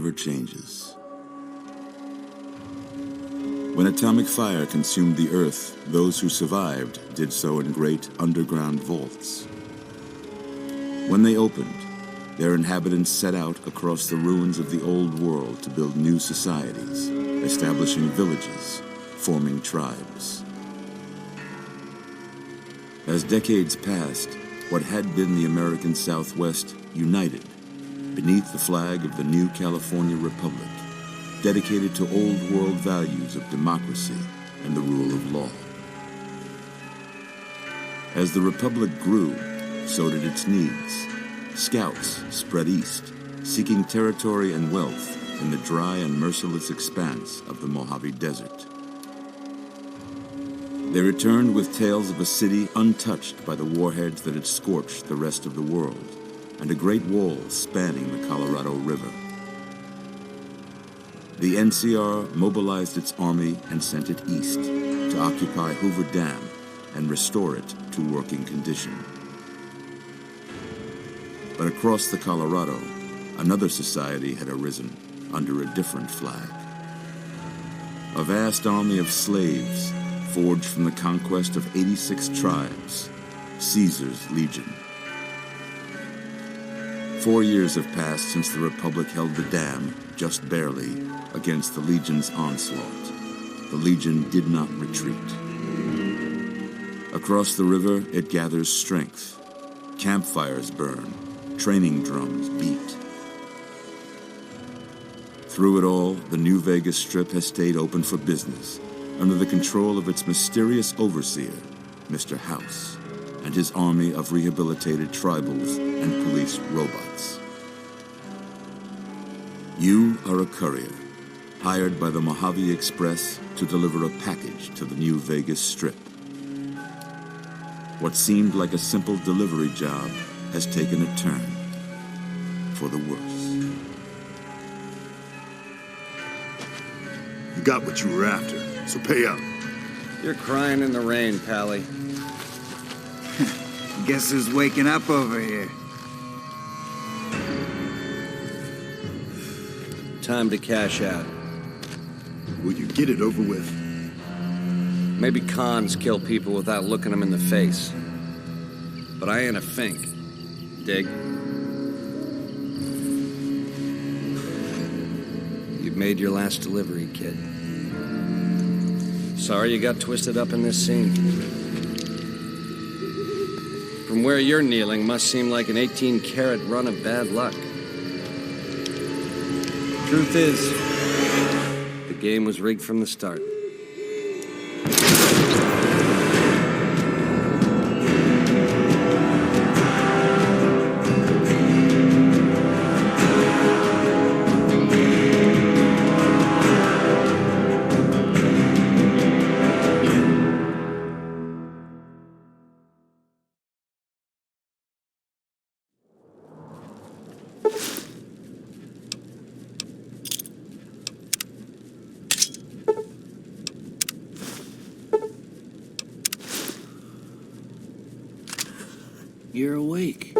never changes. When atomic fire consumed the Earth, those who survived did so in great underground vaults. When they opened, their inhabitants set out across the ruins of the old world to build new societies, establishing villages, forming tribes. As decades passed, what had been the American Southwest united beneath the flag of the new California Republic, dedicated to old world values of democracy and the rule of law. As the Republic grew, so did its needs. Scouts spread east, seeking territory and wealth in the dry and merciless expanse of the Mojave Desert. They returned with tales of a city untouched by the warheads that had scorched the rest of the world, and a great wall spanning the Colorado River. The NCR mobilized its army and sent it east to occupy Hoover Dam and restore it to working condition. But across the Colorado, another society had arisen under a different flag. A vast army of slaves forged from the conquest of 86 tribes, Caesar's Legion. 4 years have passed since the Republic held the dam, just barely, against the Legion's onslaught. The Legion did not retreat. Across the river, it gathers strength. Campfires burn, training drums beat. Through it all, the New Vegas Strip has stayed open for business, under the control of its mysterious overseer, Mr. House, and his army of rehabilitated tribals and police robots. You are a courier, hired by the Mojave Express to deliver a package to the New Vegas Strip. What seemed like a simple delivery job has taken a turn for the worse. You got what you were after, so pay up. You're crying in the rain, Pally. Guess who's waking up over here? Time to cash out. Will you get it over with? Maybe cons kill people without looking them in the face. But I ain't a fink. Dig? You've made your last delivery, kid. Sorry you got twisted up in this scene. From where you're kneeling must seem like an 18-carat run of bad luck. Truth is, the game was rigged from the start. You're awake.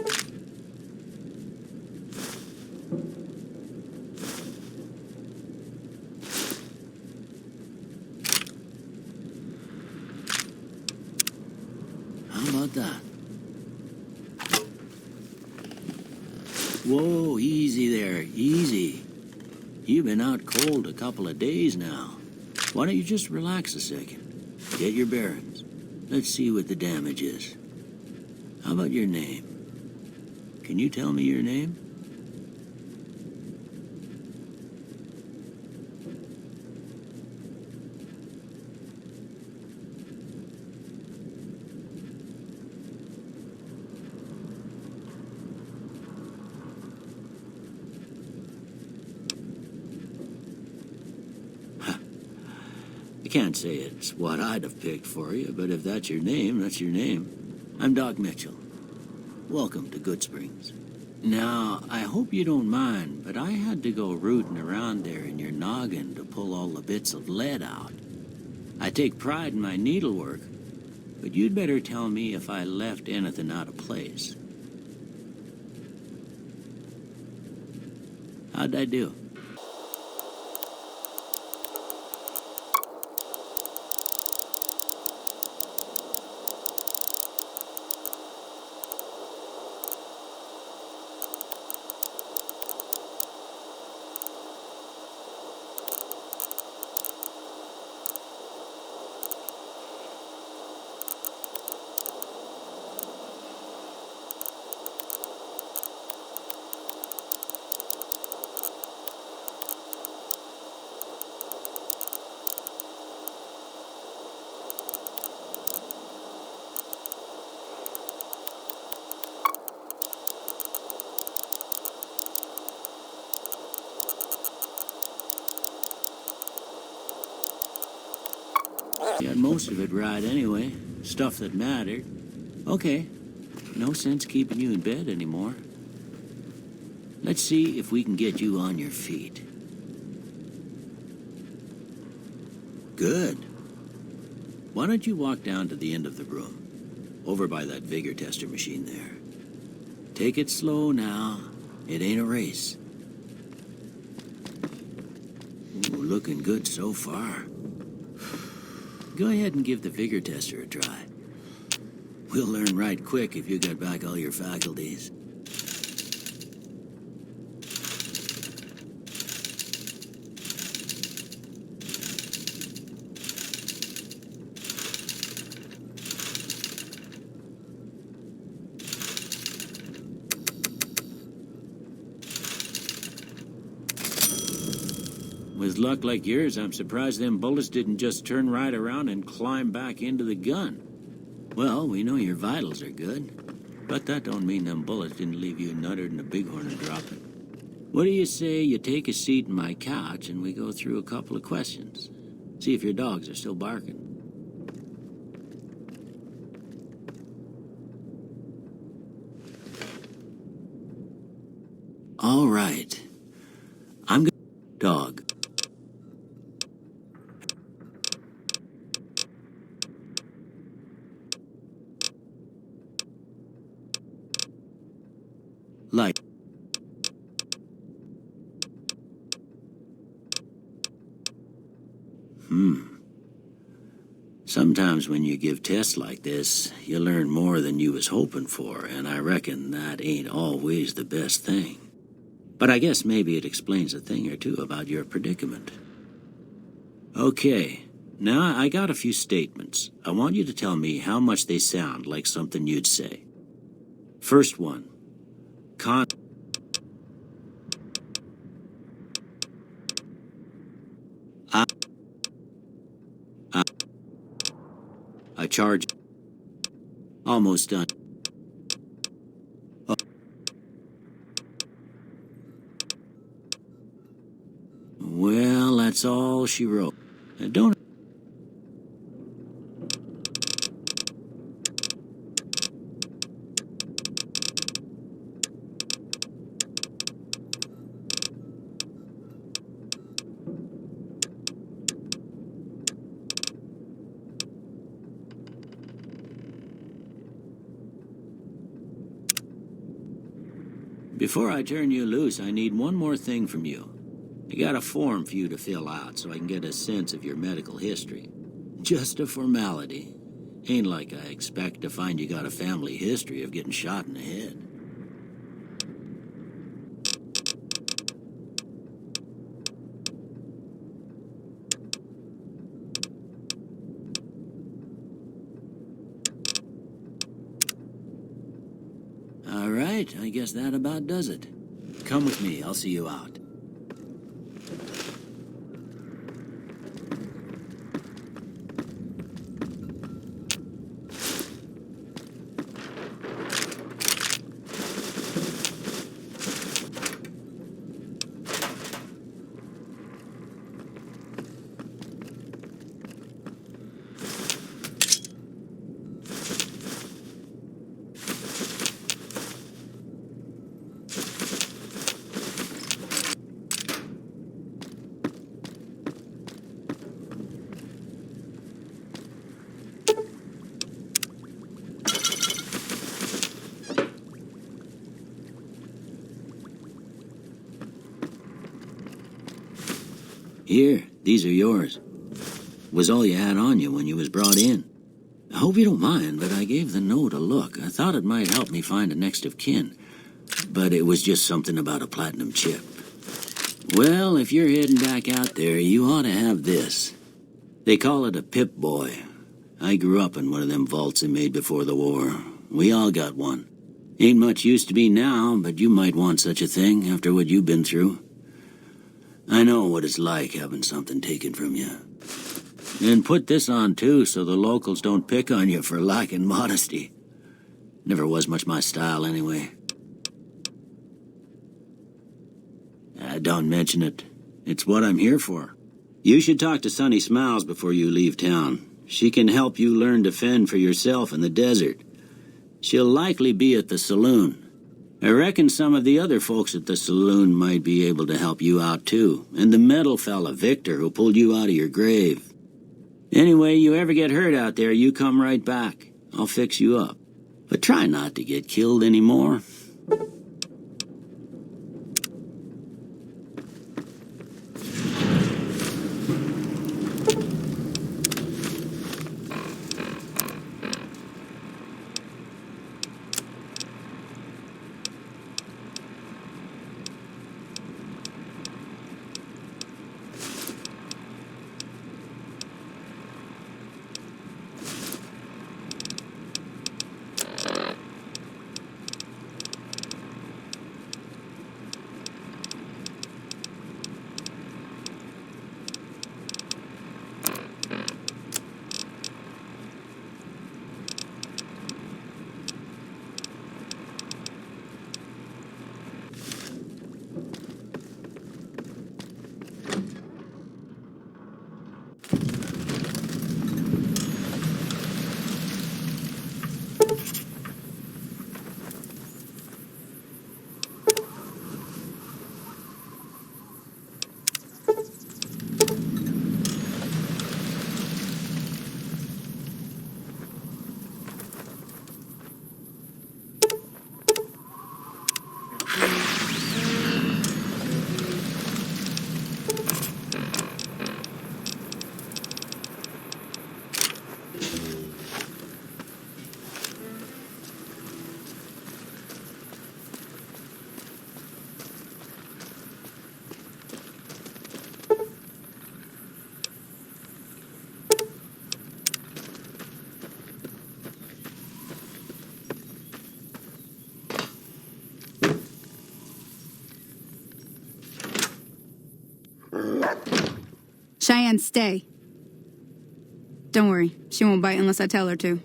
How about that? Whoa, easy there, easy. You've been out cold a couple of days now. Why don't you just relax a second? Get your bearings. Let's see what the damage is. How about your name? Can you tell me your name? I can't say it's what I'd have picked for you, but if that's your name, that's your name. I'm Doc Mitchell. Welcome to Goodsprings. Now, I hope you don't mind, but I had to go rooting around there in your noggin to pull all the bits of lead out. I take pride in my needlework, but you'd better tell me if I left anything out of place. How'd I do? You had most of it right anyway. Stuff that mattered. Okay. No sense keeping you in bed anymore. Let's see if we can get you on your feet. Good. Why don't you walk down to the end of the room? Over by that vigor tester machine there. Take it slow now. It ain't a race. Ooh, looking good so far. Go ahead and give the vigor tester a try. We'll learn right quick if you got back all your faculties. With luck like yours, I'm surprised them bullets didn't just turn right around and climb back into the gun. Well, we know your vitals are good, but that don't mean them bullets didn't leave you nuttered in a bighorn and dropping. What do you say you take a seat in my couch and we go through a couple of questions? See if your dogs are still barking. All right. I'm gonna... Dog. Like. Sometimes when you give tests like this, you learn more than you was hoping for, and I reckon that ain't always the best thing. But I guess maybe it explains a thing or two about your predicament. Okay, now I got a few statements. I want you to tell me how much they sound like something you'd say. First one. I charge. Almost done. Oh. Well, that's all she wrote. Don't... Before I turn you loose, I need one more thing from you. I got a form for you to fill out so I can get a sense of your medical history. Just a formality. Ain't like I expect to find you got a family history of getting shot in the head. All right, I guess that about does it. Come with me, I'll see you out. Here, these are yours. Was all you had on you when you was brought in. I hope you don't mind, but I gave the note a look. I thought it might help me find a next of kin. But it was just something about a platinum chip. Well, if you're heading back out there, you ought to have this. They call it a Pip-Boy. I grew up in one of them vaults they made before the war. We all got one. Ain't much use to me now, but you might want such a thing after what you've been through. I know what it's like having something taken from you. And put this on, too, so the locals don't pick on you for lacking modesty. Never was much my style, anyway. Don't mention it. It's what I'm here for. You should talk to Sonny Smiles before you leave town. She can help you learn to fend for yourself in the desert. She'll likely be at the saloon. I reckon some of the other folks at the saloon might be able to help you out too, and the metal fella, Victor, who pulled you out of your grave. Anyway, you ever get hurt out there, you come right back. I'll fix you up. But try not to get killed anymore. Cheyenne, stay. Don't worry, she won't bite unless I tell her to.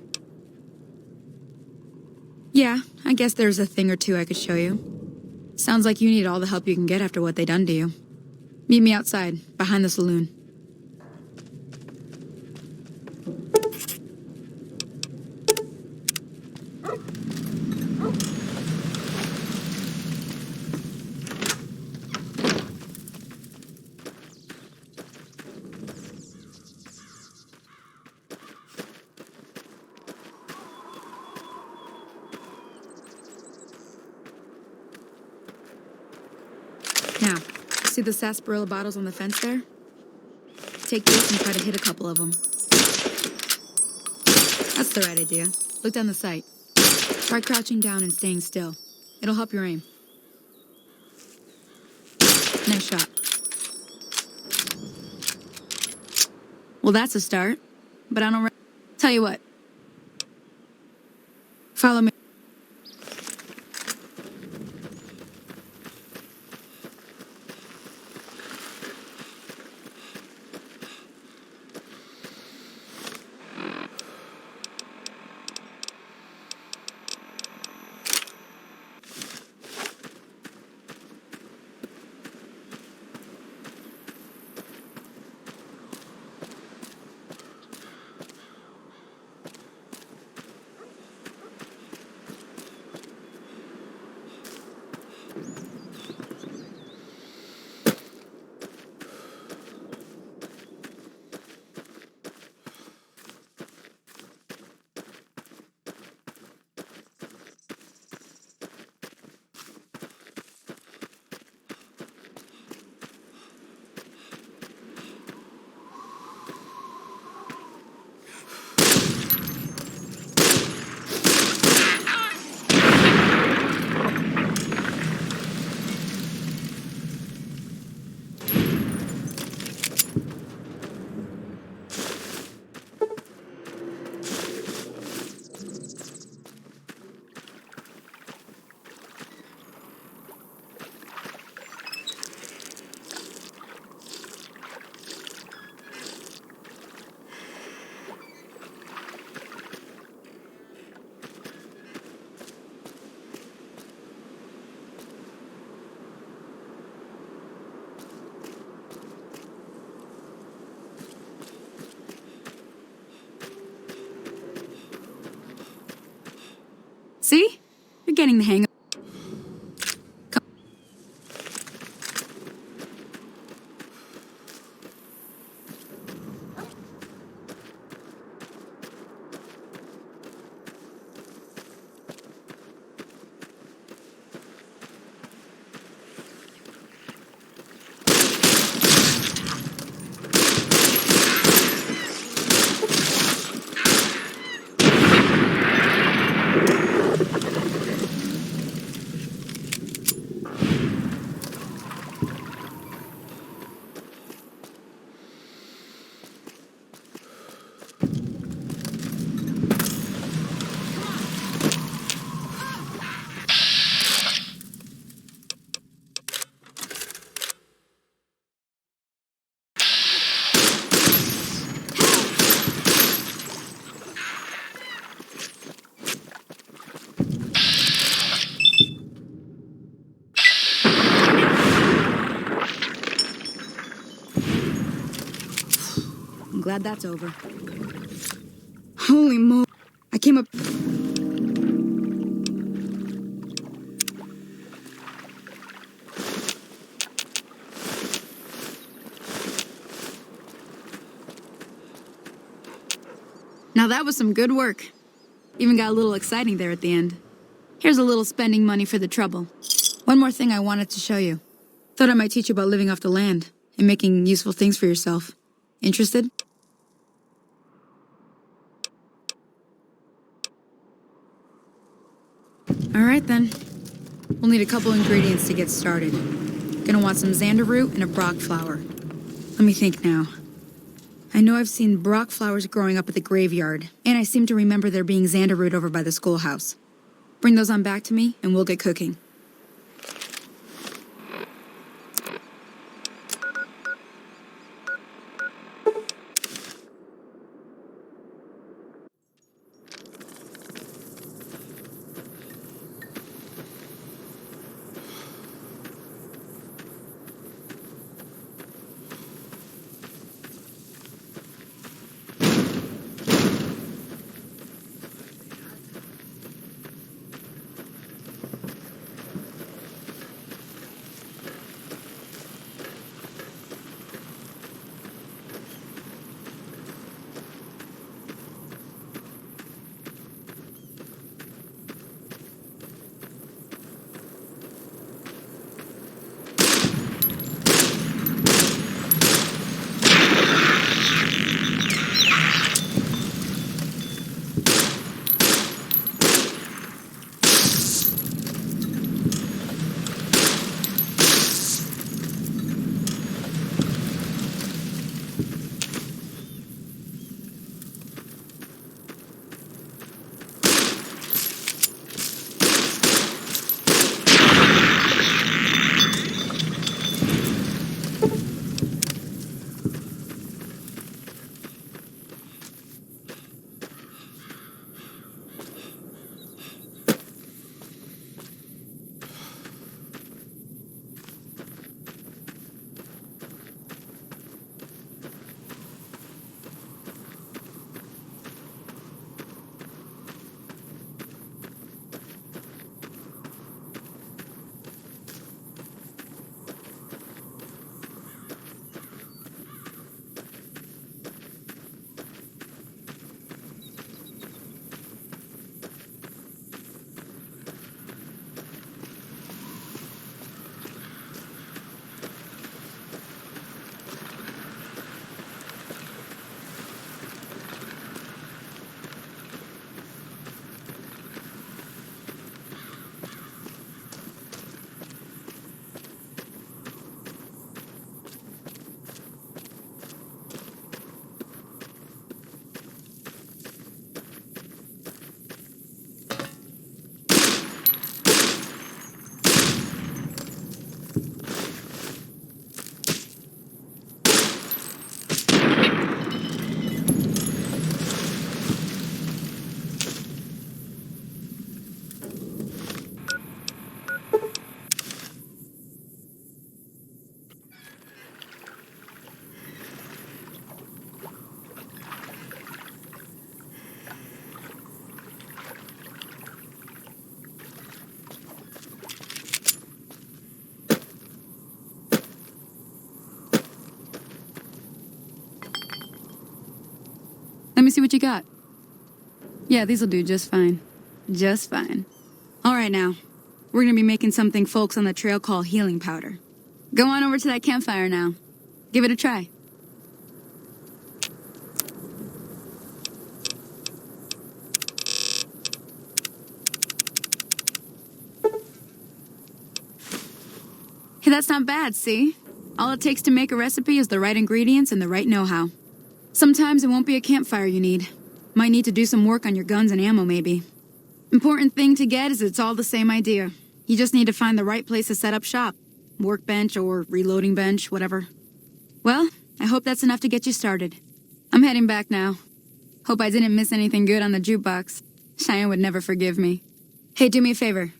Yeah, I guess there's a thing or two I could show you. Sounds like you need all the help you can get after what they done to you. Meet me outside, behind the saloon. Now, see the sarsaparilla bottles on the fence there? Take this and try to hit a couple of them. That's the right idea. Look down the sight. Try crouching down and staying still. It'll help your aim. Nice shot. Well, that's a start. But I don't... Tell you what. Follow me. See? You're getting the hang of I'm glad that's over. Holy mo... I came up... Now that was some good work. Even got a little exciting there at the end. Here's a little spending money for the trouble. One more thing I wanted to show you. Thought I might teach you about living off the land and making useful things for yourself. Interested? Alright then. We'll need a couple ingredients to get started. Gonna want some xander root and a brock flower. Let me think now. I know I've seen brock flowers growing up at the graveyard, and I seem to remember there being xander root over by the schoolhouse. Bring those on back to me, and we'll get cooking. see what you got. Yeah, these'll do just fine. Just fine. All right, now. We're gonna be making something folks on the trail call healing powder. Go on over to that campfire now. Give it a try. Hey, that's not bad, see? All it takes to make a recipe is the right ingredients and the right know-how. Sometimes it won't be a campfire you need. Might need to do some work on your guns and ammo, maybe. Important thing to get is it's all the same idea. You just need to find the right place to set up shop. Workbench or reloading bench, whatever. Well, I hope that's enough to get you started. I'm heading back now. Hope I didn't miss anything good on the jukebox. Cheyenne would never forgive me. Hey, do me a favor.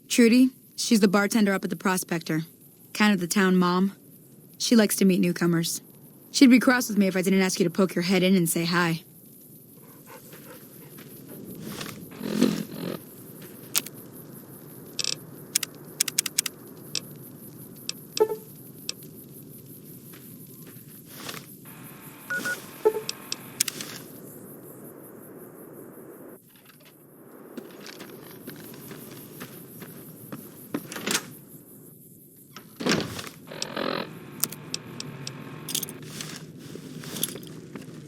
Trudy, she's the bartender up at the Prospector. Kind of the town mom. She likes to meet newcomers. She'd be cross with me if I didn't ask you to poke your head in and say hi.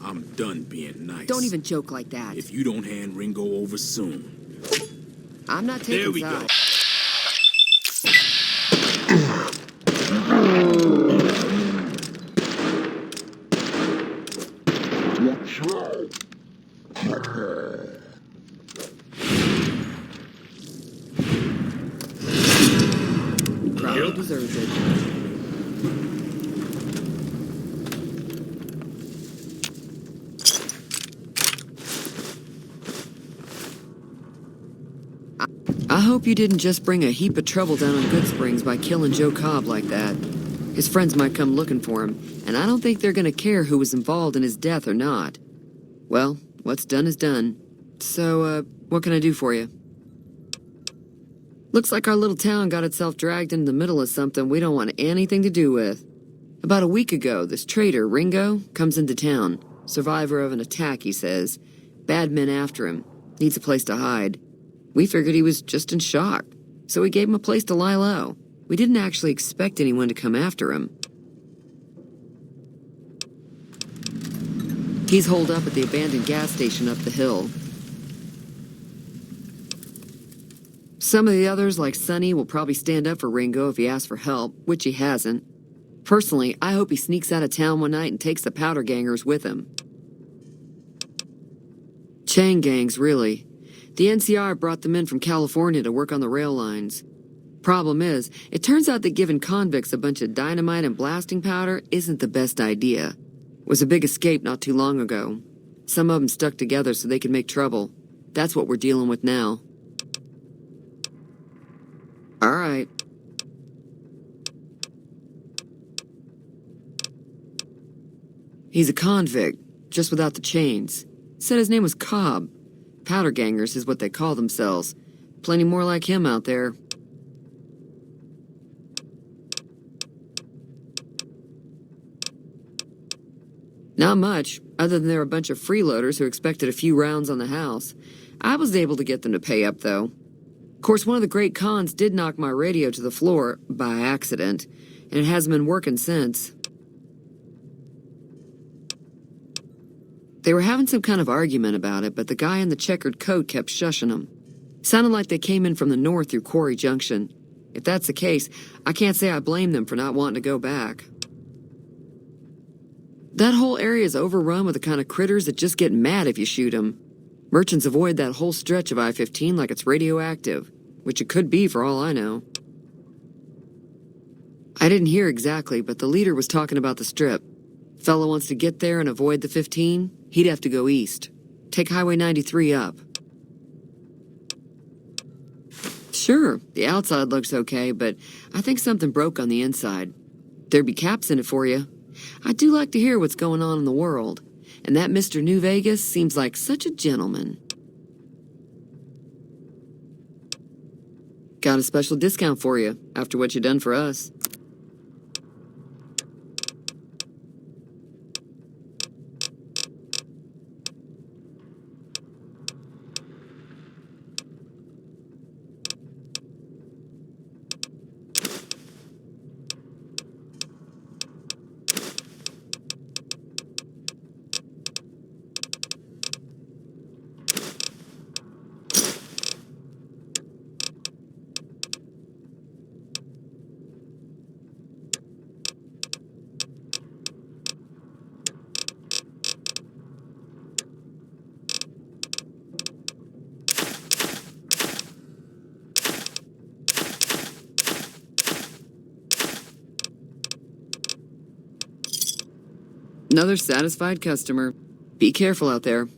I'm done being nice. Don't even joke like that. If you don't hand Ringo over soon. I'm not taking There we go. Crowd deserves it. I hope you didn't just bring a heap of trouble down on Goodsprings by killing Joe Cobb like that. His friends might come looking for him, and I don't think they're gonna care who was involved in his death or not. Well, what's done is done. So, what can I do for you? Looks like our little town got itself dragged into the middle of something we don't want anything to do with. About a week ago, this traitor, Ringo, comes into town. Survivor of an attack, he says. Bad men after him. Needs a place to hide. We figured he was just in shock, so we gave him a place to lie low. We didn't actually expect anyone to come after him. He's holed up at the abandoned gas station up the hill. Some of the others, like Sonny, will probably stand up for Ringo if he asks for help, which he hasn't. Personally, I hope he sneaks out of town one night and takes the powder gangers with him. Chain gangs, really. The NCR brought them in from California to work on the rail lines. Problem is, it turns out that giving convicts a bunch of dynamite and blasting powder isn't the best idea. It was a big escape not too long ago. Some of them stuck together so they could make trouble. That's what we're dealing with now. All right. He's a convict, just without the chains. Said his name was Cobb. Powder gangers is what they call themselves. Plenty more like him out there. Not much, other than they're a bunch of freeloaders who expected a few rounds on the house. I was able to get them to pay up, though. Of course, one of the great cons did knock my radio to the floor, by accident, and it hasn't been working since. They were having some kind of argument about it, but the guy in the checkered coat kept shushing them. Sounded like they came in from the north through Quarry Junction. If that's the case, I can't say I blame them for not wanting to go back. That whole area is overrun with the kind of critters that just get mad if you shoot them. Merchants avoid that whole stretch of I-15 like it's radioactive, which it could be for all I know. I didn't hear exactly, but the leader was talking about the strip. Fella wants to get there and avoid the 15, he'd have to go east. Take Highway 93 up. Sure, the outside looks okay, but I think something broke on the inside. There'd be caps in it for you. I do like to hear what's going on in the world, and that Mr. New Vegas seems like such a gentleman. Got a special discount for you, after what you done for us. Another satisfied customer. Be careful out there.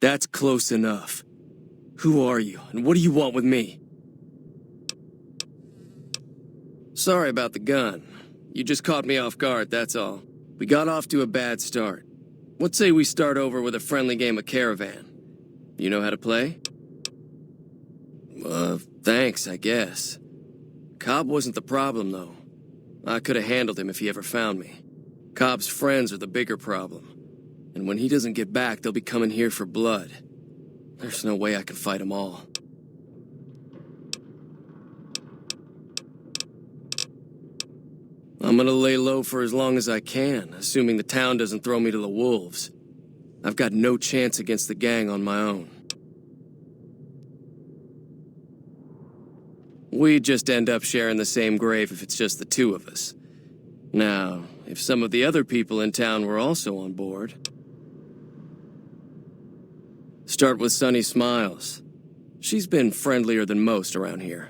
That's close enough. Who are you, and what do you want with me? Sorry about the gun. You just caught me off guard, that's all. We got off to a bad start. What say we start over with a friendly game of Caravan? You know how to play? Thanks, I guess. Cobb wasn't the problem, though. I could have handled him if he ever found me. Cobb's friends are the bigger problem. And when he doesn't get back, they'll be coming here for blood. There's no way I can fight them all. I'm gonna lay low for as long as I can, assuming the town doesn't throw me to the wolves. I've got no chance against the gang on my own. We'd just end up sharing the same grave if it's just the two of us. Now, if some of the other people in town were also on board... Start with Sunny Smiles. She's been friendlier than most around here.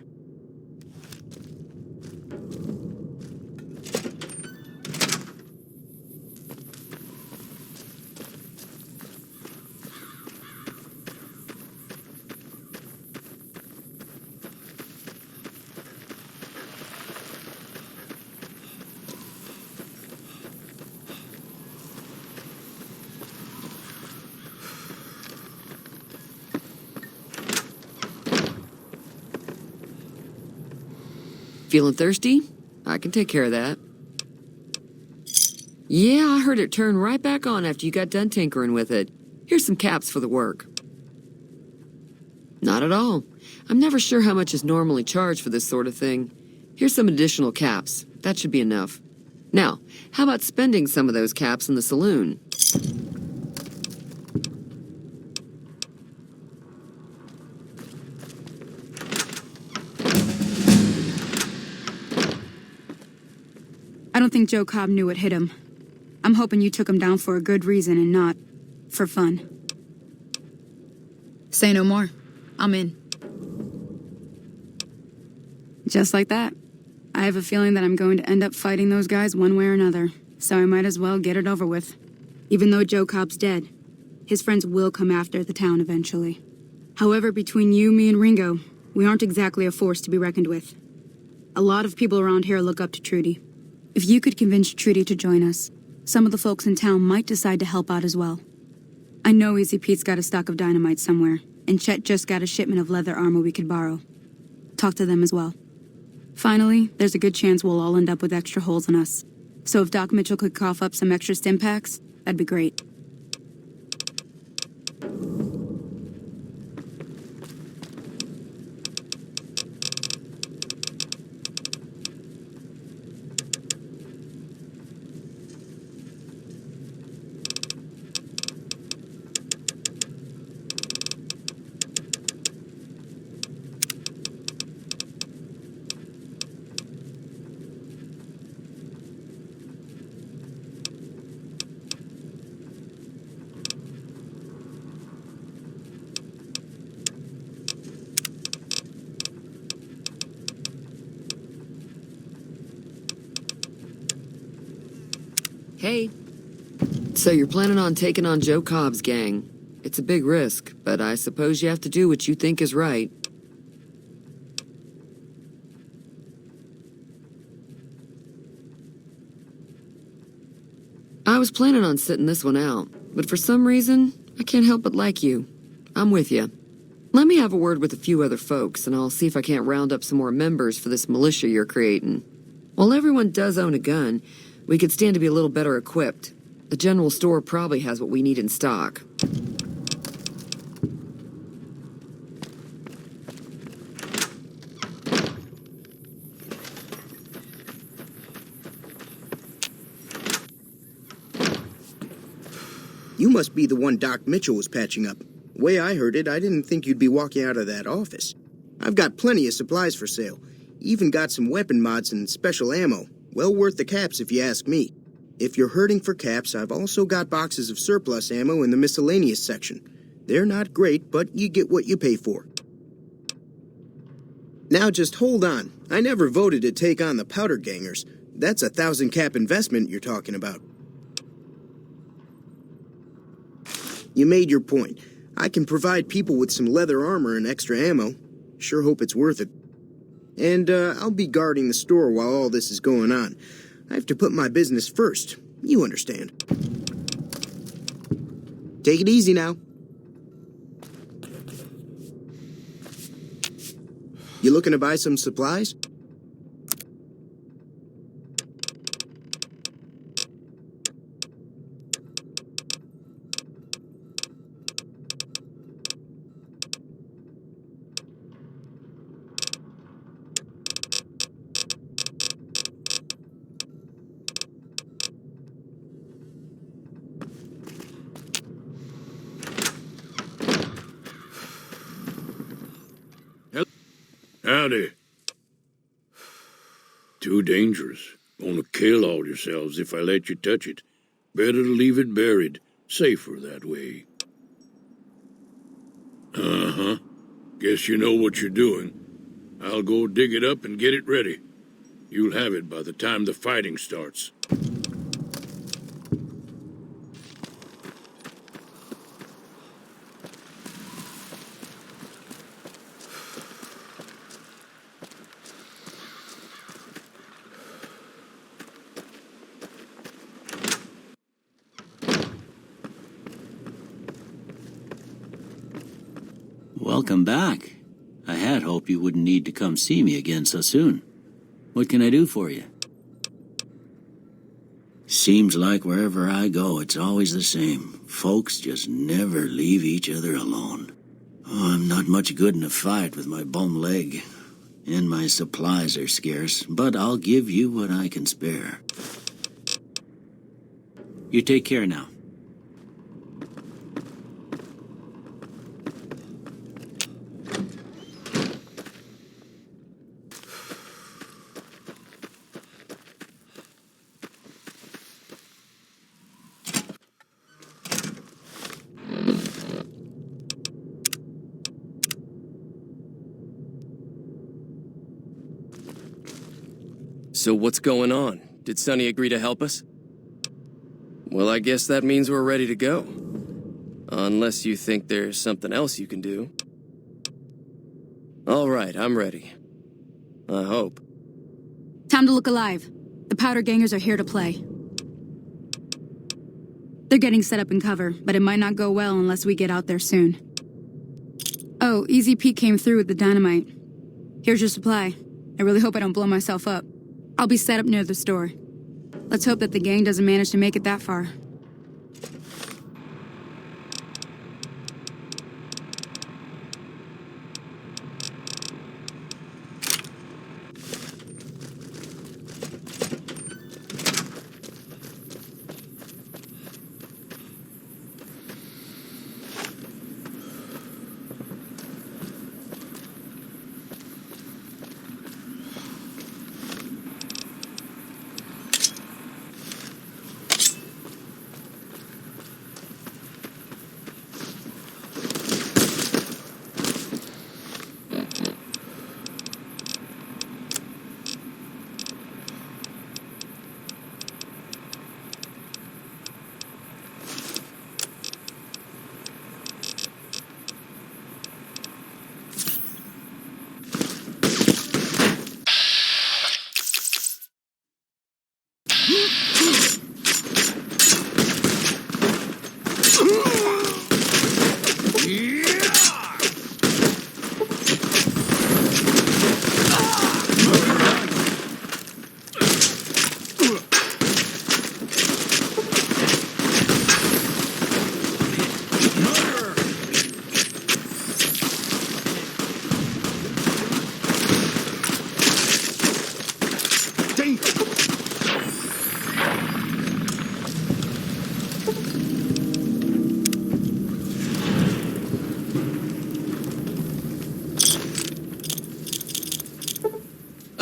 Feeling thirsty? I can take care of that. Yeah, I heard it turn right back on after you got done tinkering with it. Here's some caps for the work. Not at all. I'm never sure how much is normally charged for this sort of thing. Here's some additional caps. That should be enough. Now, how about spending some of those caps in the saloon? I don't think Joe Cobb knew what hit him. I'm hoping you took him down for a good reason and not for fun. Say no more. I'm in. Just like that. I have a feeling that I'm going to end up fighting those guys one way or another, so I might as well get it over with. Even though Joe Cobb's dead, his friends will come after the town eventually. However, between you, me, and Ringo, we aren't exactly a force to be reckoned with. A lot of people around here look up to Trudy. If you could convince Trudy to join us, some of the folks in town might decide to help out as well. I know Easy Pete's got a stock of dynamite somewhere, and Chet just got a shipment of leather armor we could borrow. Talk to them as well. Finally, there's a good chance we'll all end up with extra holes in us. So if Doc Mitchell could cough up some extra stim packs, that'd be great. Hey. So you're planning on taking on Joe Cobb's gang. It's a big risk, but I suppose you have to do what you think is right. was planning on sitting this one out, but for some reason, I can't help but like you. I'm with you. Let me have a word with a few other folks, and I'll see if I can't round up some more members for this militia you're creating. While everyone does own a gun, we could stand to be a little better equipped. The general store probably has what we need in stock. You must be the one Doc Mitchell was patching up. The way I heard it, I didn't think you'd be walking out of that office. I've got plenty of supplies for sale. Even got some weapon mods and special ammo. Well worth the caps if you ask me. If you're hurting for caps, I've also got boxes of surplus ammo in the miscellaneous section. They're not great, but you get what you pay for. Now just hold on. I never voted to take on the powder gangers. That's a 1,000 cap investment you're talking about. You made your point. I can provide people with some leather armor and extra ammo. Sure hope it's worth it. And I'll be guarding the store while all this is going on. I have to put my business first. You understand. Take it easy now. You looking to buy some supplies? Howdy. Too dangerous. Gonna kill all yourselves if I let you touch it. Better to leave it buried. Safer that way. Uh-huh. Guess you know what you're doing. I'll go dig it up and get it ready. You'll have it by the time the fighting starts. Welcome back. I had hoped you wouldn't need to come see me again so soon. What can I do for you? Seems like wherever I go, it's always the same. Folks just never leave each other alone. Oh, I'm not much good in a fight with my bum leg. And my supplies are scarce, but I'll give you what I can spare. You take care now. So what's going on? Did Sonny agree to help us? Well, I guess that means we're ready to go. Unless you think there's something else you can do. All right, I'm ready. I hope. Time to look alive. The powder gangers are here to play. They're getting set up in cover, but it might not go well unless we get out there soon. Oh, Easy Pete came through with the dynamite. Here's your supply. I really hope I don't blow myself up. I'll be set up near the store. Let's hope that the gang doesn't manage to make it that far.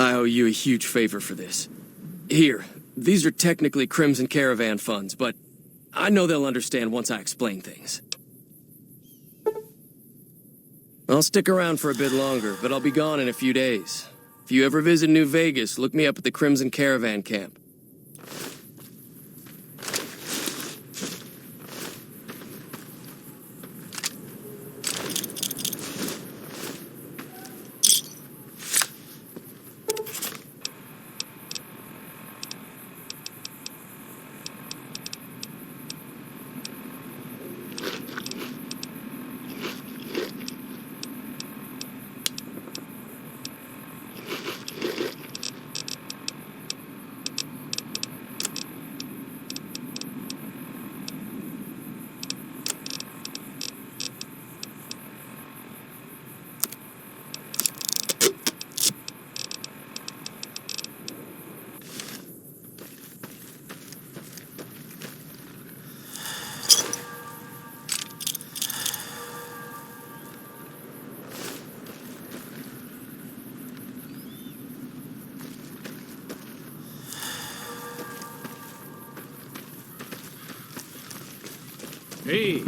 I owe you a huge favor for this. Here, these are technically Crimson Caravan funds, but I know they'll understand once I explain things. I'll stick around for a bit longer, but I'll be gone in a few days. If you ever visit New Vegas, look me up at the Crimson Caravan camp. Hey,